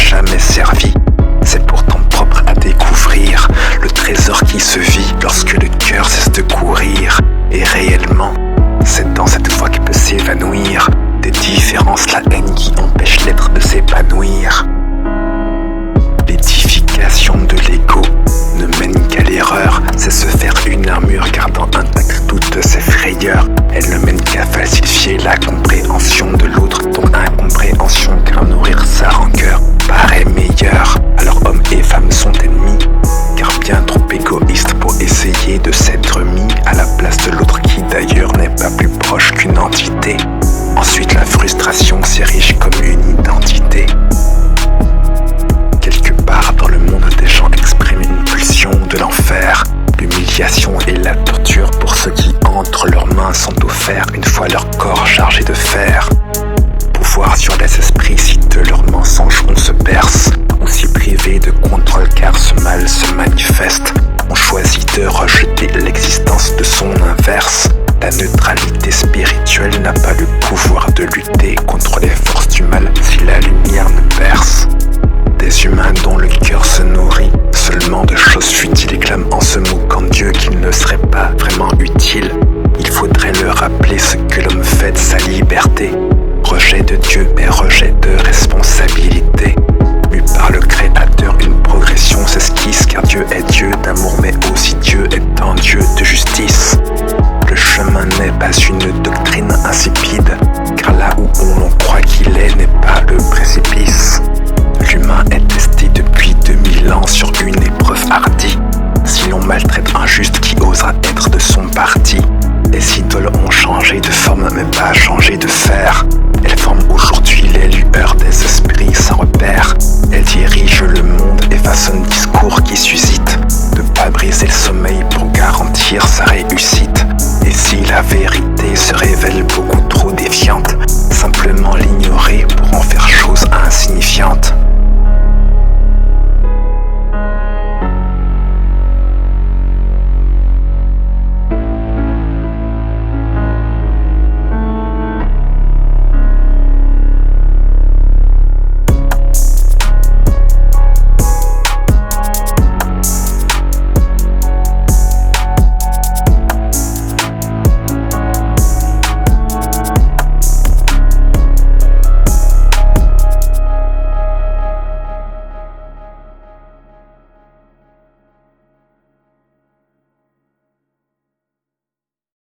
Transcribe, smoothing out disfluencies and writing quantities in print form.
jamais servi. C'est pourtant propre à découvrir le trésor qui se vit lorsque le cœur cesse de courir. Et réellement, c'est dans cette voie qui peut s'évanouir des différences, la haine qui empêche l'être de s'épanouir. L'édification de l'ego ne mène qu'à l'erreur, c'est se faire une armure gardant intactes toutes ses frayeurs. Elle ne mène qu'à falsifier la compréhension de l'autre, dont incompréhension car nourrir sa rancœur paraît meilleur. Alors hommes et femmes sont ennemis, car bien trop égoïstes pour essayer de s'être mis à la place de l'autre qui d'ailleurs n'est pas plus proche qu'une entité. Ensuite la frustration s'érige comme une identité. Quelque part dans le monde, des gens expriment une pulsion de l'enfer. L'humiliation et la torture pour ceux qui entre leurs mains sont offerts une fois leur corps chargé de fer. Pouvoir sur les esprits si de leurs mensonges on se berce. On s'y privé de contrôle car ce mal se manifeste. On choisit de rejeter l'existence de son inverse. La neutralité spirituelle n'a pas le pouvoir de lutter contre les forces du mal si la lumière ne perce. Des humains dont le cœur se